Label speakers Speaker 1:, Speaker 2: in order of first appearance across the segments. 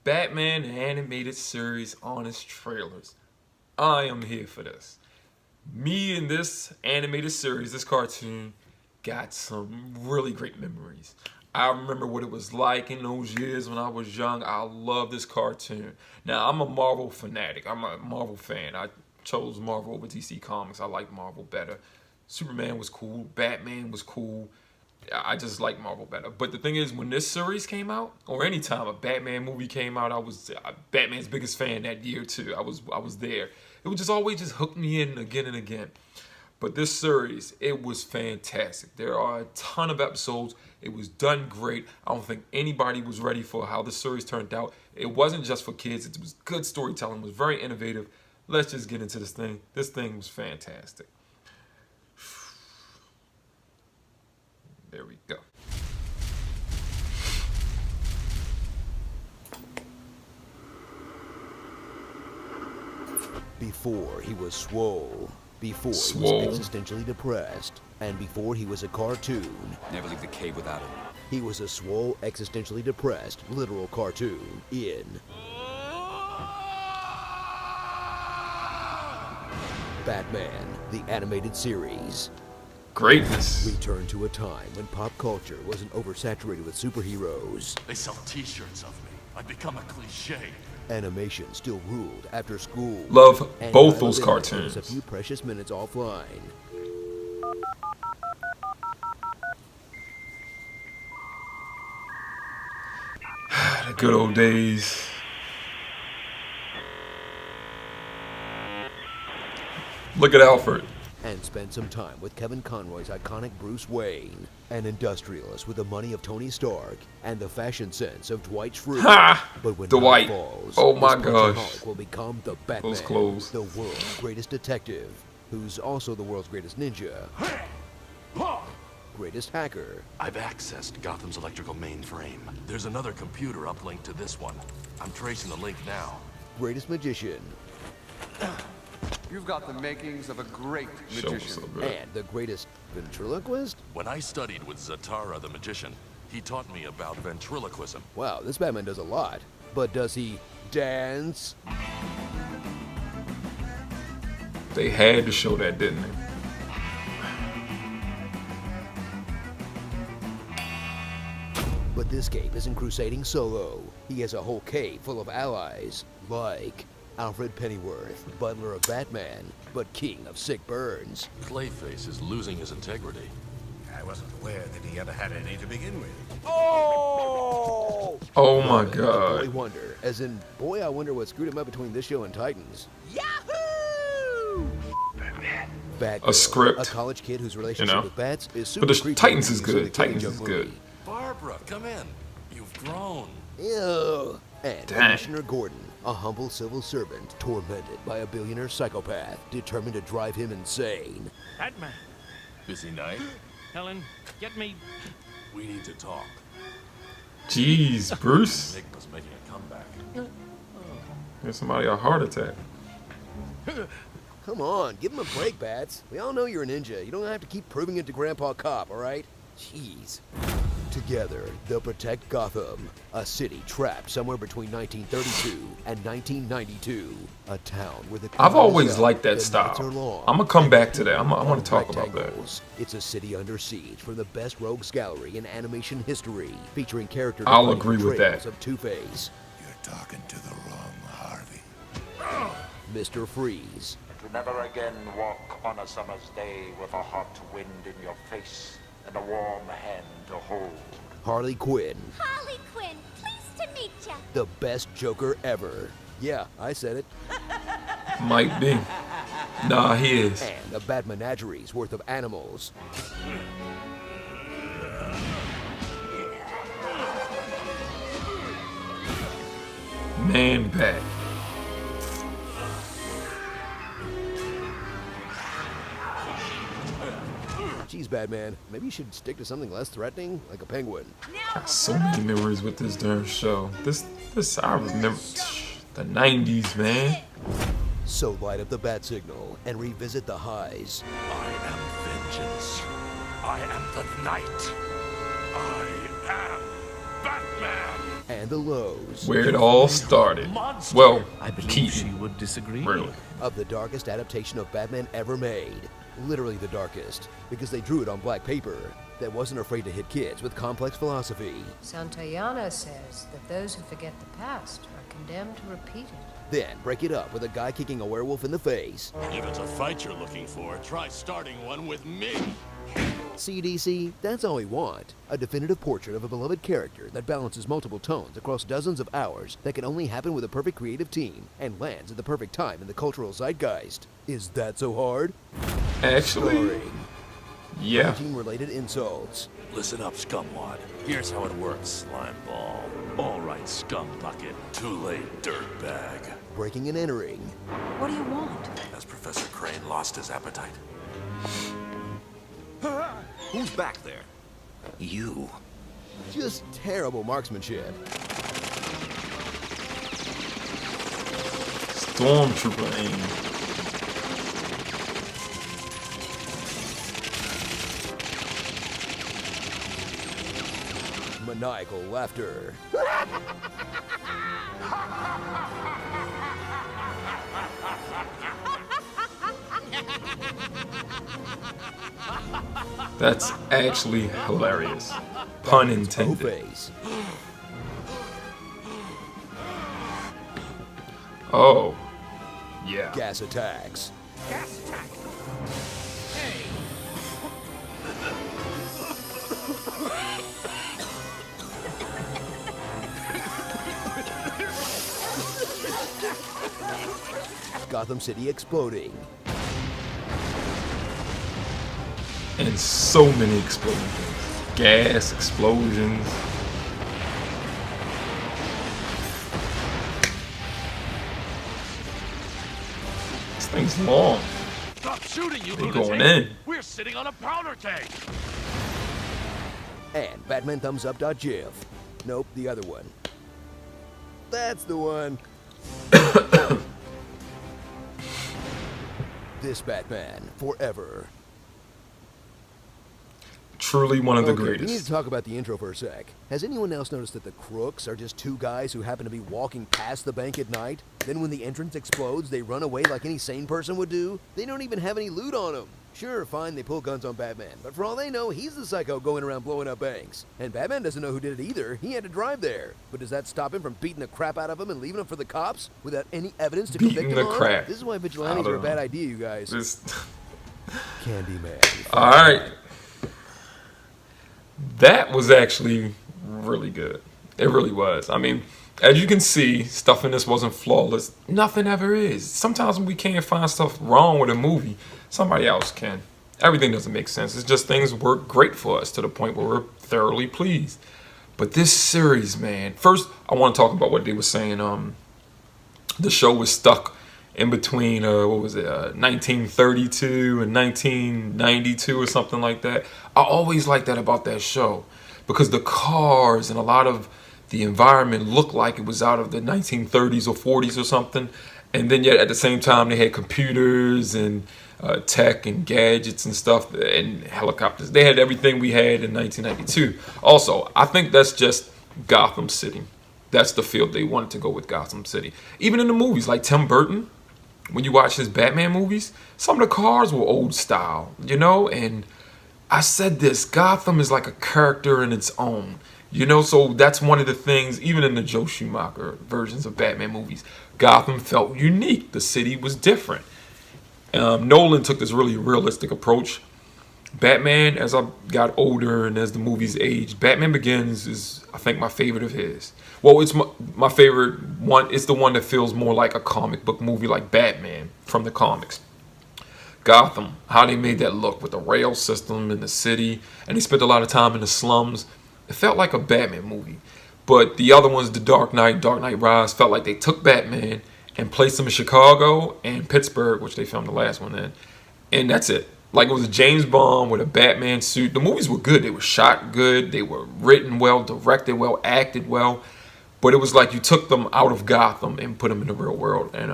Speaker 1: Batman the Animated Series Honest Trailers. I am here for this. Me and this animated series, this cartoon, got some really great memories. I remember what it was like in those years when I was young. I love this cartoon. Now, I'm a Marvel fanatic. I'm a Marvel fan. I chose Marvel over DC Comics. I like Marvel better. Superman was cool. Batman was cool. I just like Marvel better. But the thing is, when this series came out, or any time a Batman movie came out, I was Batman's biggest fan that year too. I was there. It would just always just hook me in again and again. But this series, it was fantastic. There are a ton of episodes. It was done great. I don't think anybody was ready for how the series turned out. It wasn't just for kids. It was good storytelling. It was very innovative. Let's just get into this thing. This thing was fantastic. There we go.
Speaker 2: Before he was swole, before he was existentially depressed, and before he was a cartoon.
Speaker 3: Never leave the cave without him.
Speaker 2: He was a swole, existentially depressed, literal cartoon in Batman, the Animated Series.
Speaker 1: Greatness.
Speaker 2: Return to a time when pop culture wasn't oversaturated with superheroes.
Speaker 4: They sell t-shirts of me. I've become a cliche.
Speaker 2: Animation still ruled after school.
Speaker 1: Love
Speaker 2: And
Speaker 1: both those
Speaker 2: was
Speaker 1: cartoons.
Speaker 2: a few precious minutes offline.
Speaker 1: The good old days. Look at Alfred.
Speaker 2: And spent some time with Kevin Conroy's iconic Bruce Wayne, an industrialist with the money of Tony Stark and the fashion sense of Dwight Schrute.
Speaker 1: Ha!
Speaker 2: But when
Speaker 1: Dwight.
Speaker 2: night falls,
Speaker 1: Oh my
Speaker 2: this
Speaker 1: gosh.
Speaker 2: Punchaholic will become the Batman,
Speaker 1: Those clothes.
Speaker 2: the world's greatest detective, who's also the world's greatest ninja, greatest hacker.
Speaker 4: I've accessed Gotham's electrical mainframe. There's another computer uplinked to this one. I'm tracing the link now.
Speaker 2: Greatest magician,
Speaker 5: You've got the makings of a great
Speaker 1: Show was
Speaker 5: magician.
Speaker 1: so good.
Speaker 2: and the greatest ventriloquist?
Speaker 4: When I studied with Zatara the magician, he taught me about ventriloquism.
Speaker 2: Wow, this Batman does a lot. But does he dance?
Speaker 1: They had to show that, didn't they?
Speaker 2: But this cape isn't crusading solo. He has a whole cave full of allies, like Alfred Pennyworth, butler of Batman, but king of sick burns.
Speaker 4: Clayface is losing his integrity.
Speaker 6: I wasn't aware that he ever had any to begin with.
Speaker 2: Oh!
Speaker 1: Oh my
Speaker 2: Boy
Speaker 1: god.
Speaker 2: Wonder, as in, boy, I wonder what screwed him up between this show and Titans. Yahoo! Batgirl,
Speaker 1: A script,
Speaker 2: a college kid whose relationship
Speaker 1: know.
Speaker 2: with bats is super
Speaker 1: But the
Speaker 2: creepy.
Speaker 1: Titans is
Speaker 2: So
Speaker 1: good.
Speaker 2: they couldn't
Speaker 1: Titans
Speaker 2: jump
Speaker 1: is
Speaker 2: movie.
Speaker 1: good.
Speaker 4: Barbara, come in. You've grown.
Speaker 2: Ew. And
Speaker 1: Dang.
Speaker 2: Commissioner Gordon, a humble civil servant tormented by a billionaire psychopath determined to drive him insane.
Speaker 7: Batman.
Speaker 4: Busy night?
Speaker 7: Helen, get me.
Speaker 4: We need to talk.
Speaker 1: Jeez, Bruce.
Speaker 4: Enigma's making a comeback.
Speaker 1: Give somebody a heart attack.
Speaker 2: Come on, give him a break, Bats. We all know you're a ninja. You don't have to keep proving it to Grandpa Cop, all right? Jeez. Together, they'll protect Gotham, a city trapped somewhere between 1932 and 1992. A town where the
Speaker 1: I've always
Speaker 2: crime
Speaker 1: liked that
Speaker 2: is up, the nights
Speaker 1: style.
Speaker 2: are long,
Speaker 1: I'm gonna come
Speaker 2: and
Speaker 1: back
Speaker 2: the
Speaker 1: to that. I
Speaker 2: people
Speaker 1: want
Speaker 2: are
Speaker 1: to talk about that.
Speaker 2: rectangles. It's a city under siege from the best rogues gallery in animation history, featuring character
Speaker 1: I'll
Speaker 2: defining
Speaker 1: agree with
Speaker 2: portrayals
Speaker 1: that.
Speaker 2: of Two-Face,
Speaker 6: You're talking to the wrong Harvey.
Speaker 2: Mr. Freeze,
Speaker 8: To never again walk on a summer's day with a hot wind in your face and a warm hand to hold.
Speaker 2: Harley Quinn,
Speaker 9: Harley Quinn, pleased to meet ya.
Speaker 2: the best Joker ever. Yeah, I said it.
Speaker 1: Might be. Nah, he is.
Speaker 2: And a bad menagerie's worth of animals.
Speaker 1: Man Bat.
Speaker 2: Geez, Batman, maybe you should stick to something less threatening, like a penguin.
Speaker 1: Got so many memories with this darn show. This I remember the 90s, man.
Speaker 2: So light up the bat signal and revisit the highs.
Speaker 4: I am vengeance. I am the night. I am Batman.
Speaker 2: and the lows
Speaker 1: Where it all started. Well, Keaton.
Speaker 10: would disagree.
Speaker 1: Really.
Speaker 2: of the darkest adaptation of Batman ever made. Literally the darkest, because they drew it on black paper that wasn't afraid to hit kids with complex philosophy.
Speaker 11: Santayana says that those who forget the past are condemned to repeat it.
Speaker 2: Then break it up with a guy kicking a werewolf in the face.
Speaker 4: If it's a fight you're looking for, try starting one with me.
Speaker 2: CDC, that's all we want. A definitive portrait of a beloved character that balances multiple tones across dozens of hours that can only happen with a perfect creative team and lands at the perfect time in the cultural zeitgeist. Is that so hard?
Speaker 1: Actually,
Speaker 2: Starring
Speaker 1: yeah.
Speaker 2: team-related insults.
Speaker 4: Listen up, scumwad. Here's how it works, slime ball. All right, scum bucket. Too late, dirtbag.
Speaker 2: Breaking and entering.
Speaker 11: What do you want?
Speaker 4: Has Professor Crane lost his appetite?
Speaker 3: Who's back there?
Speaker 10: You.
Speaker 2: Just terrible marksmanship.
Speaker 1: Stormtrooper aim.
Speaker 2: Maniacal laughter.
Speaker 1: That's actually hilarious. Pun intended.
Speaker 2: face.
Speaker 1: Oh, yeah.
Speaker 2: Gas attacks. Gotham City exploding.
Speaker 1: And so many explosions. Gas explosions. This thing's long.
Speaker 4: Stop shooting, you
Speaker 1: They
Speaker 4: lunatic!
Speaker 1: going in.
Speaker 4: We're sitting on a powder tank!
Speaker 2: And Batman thumbs up .gif. Nope, the other one. That's the one. This Batman forever.
Speaker 1: Truly one of the
Speaker 2: Okay, we need
Speaker 1: greatest.
Speaker 2: to talk about the intro for a sec. Has anyone else noticed that the crooks are just two guys who happen to be walking past the bank at night? Then when the entrance explodes, they run away like any sane person would do? They don't even have any loot on them. Sure, fine, they pull guns on Batman, but for all they know, he's the psycho going around blowing up banks. And Batman doesn't know who did it either. He had to drive there. But does that stop him from beating the crap out of him and leaving him for the cops without any evidence to
Speaker 1: Beating
Speaker 2: convict
Speaker 1: the
Speaker 2: him on?
Speaker 1: crap
Speaker 2: This is why vigilantes
Speaker 1: out
Speaker 2: are a
Speaker 1: of
Speaker 2: bad
Speaker 1: him.
Speaker 2: idea, you guys.
Speaker 1: This-
Speaker 2: Candyman.
Speaker 1: All right. That was actually really good. It really was. I mean, as you can see, stuff in this wasn't flawless. Nothing ever is. Sometimes when we can't find stuff wrong with a movie, somebody else can. Everything doesn't make sense. It's just things work great for us to the point where we're thoroughly pleased. But this series, man, first I want to talk about what they were saying. The show was stuck in between, 1932 and 1992 or something like that. I always liked that about that show because the cars and a lot of the environment looked like it was out of the 1930s or 40s or something. And then yet at the same time they had computers and tech and gadgets and stuff and helicopters. They had everything we had in 1992. Also, I think that's just Gotham City. That's the field they wanted to go with, Gotham City. Even in the movies, like Tim Burton, when you watch his Batman movies, some of the cars were old style, you know? And I said this, Gotham is like a character in its own, you know? So that's one of the things, even in the Joe Schumacher versions of Batman movies, Gotham felt unique. The city was different. Nolan took this really realistic approach. Batman, as I got older and as the movies aged, Batman Begins is, I think, my favorite of his. Well, it's my favorite one. It's the one that feels more like a comic book movie, like Batman from the comics. Gotham, how they made that look with the rail system in the city, and they spent a lot of time in the slums. It felt like a Batman movie. But the other ones, The Dark Knight, Dark Knight Rise, felt like they took Batman and placed him in Chicago and Pittsburgh, which they filmed the last one in, and that's it. Like it was a James Bond with a Batman suit. The movies were good. They were shot good. They were written well, directed well, acted well. But it was like you took them out of Gotham and put them in the real world. And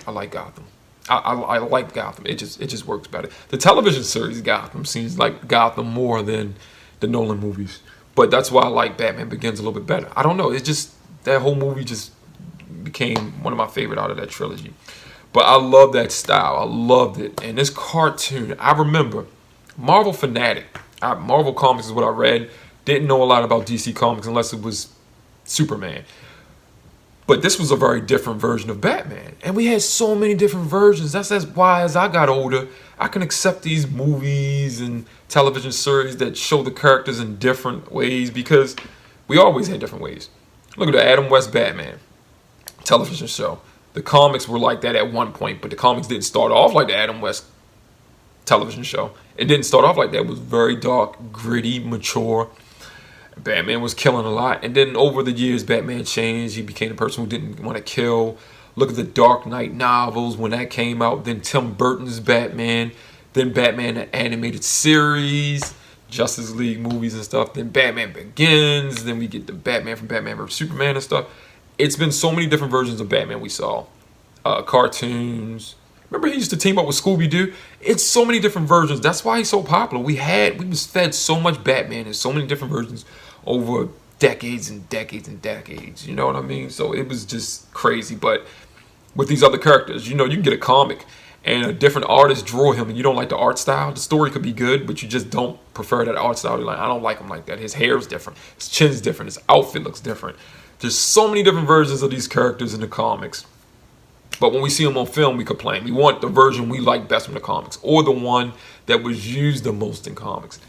Speaker 1: I like Gotham. I like Gotham. It just works better. The television series Gotham seems like Gotham more than the Nolan movies. But that's why I like Batman Begins a little bit better. I don't know. It's just, that whole movie just became one of my favorite out of that trilogy. But I love that style. I loved it. And this cartoon, I remember, Marvel fanatic. Marvel Comics is what I read. Didn't know a lot about DC Comics unless it was Superman. But this was a very different version of Batman. And we had so many different versions. That's why as I got older, I can accept these movies and television series that show the characters in different ways, because we always had different ways. Look at the Adam West Batman television show. The comics were like that at one point, but the comics didn't start off like the Adam West television show. It didn't start off like that. It was very dark, gritty, mature. Batman was killing a lot. And then over the years, Batman changed. He became a person who didn't want to kill. Look at the Dark Knight novels when that came out. Then Tim Burton's Batman. Then Batman the animated series. Justice League movies and stuff. Then Batman Begins. Then we get the Batman from Batman vs. Superman and stuff. It's been so many different versions of Batman we saw. Cartoons. Remember he used to team up with Scooby-Doo? It's so many different versions. That's why he's so popular. We was fed so much Batman and so many different versions over decades and decades and decades. You know what I mean? So it was just crazy. But with these other characters, you know, you can get a comic and a different artist draw him and you don't like the art style. The story could be good, but you just don't prefer that art style. You're like, I don't like him like that. His hair is different. His chin's different. His outfit looks different. There's so many different versions of these characters in the comics. But when we see them on film, we complain. We want the version we like best from the comics, or the one that was used the most in comics.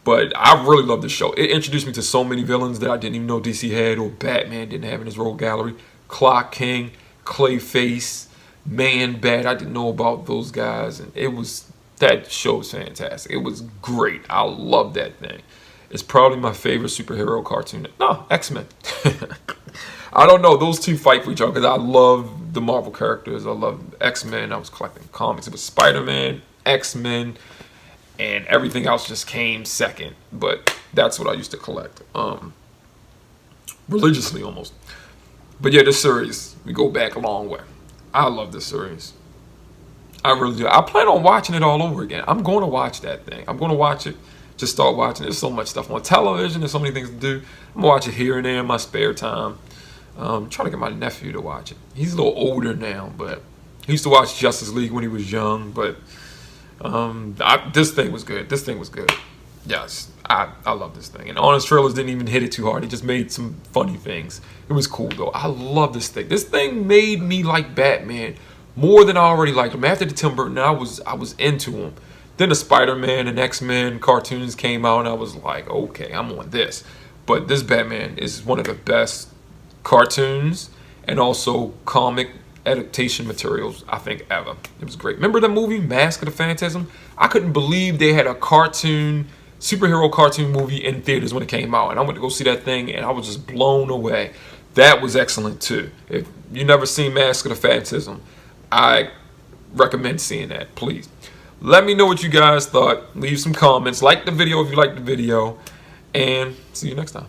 Speaker 1: But I really love this show. It introduced me to so many villains that I didn't even know DC had, or Batman didn't have in his rogue gallery. Clock King, Clayface, Man-Bat. I didn't know about those guys. And that show was fantastic. It was great. I love that thing. It's probably my favorite superhero cartoon. No, X-Men. I don't know. Those two fight for each other because I love the Marvel characters. I love X-Men. I was collecting comics. It was Spider-Man, X-Men, and everything else just came second. But that's what I used to collect. Religiously almost. But yeah, this series, we go back a long way. I love this series. I really do. I plan on watching it all over again. I'm going to watch that thing. I'm going to watch it. Just start watching. There's so much stuff on television. There's so many things to do. I'm going to watch it here and there in my spare time. I'm trying to get my nephew to watch it. He's a little older now, but he used to watch Justice League when he was young. But this thing was good. This thing was good. Yes, I love this thing. And Honest Trailers didn't even hit it too hard. He just made some funny things. It was cool, though. I love this thing. This thing made me like Batman more than I already liked him. After the Tim Burton, I was into him. Then the Spider-Man and X-Men cartoons came out, and I was like, okay, I'm on this. But this Batman is one of the best cartoons and also comic adaptation materials I think ever. It was great. Remember the movie Mask of the Phantasm? I couldn't believe they had a superhero cartoon movie in theaters when it came out, and I went to go see that thing and I was just blown away. That was excellent too. If you never seen Mask of the Phantasm, I recommend seeing that. Please let me know what you guys thought. Leave some comments. Like the video if you liked the video, and see you next time.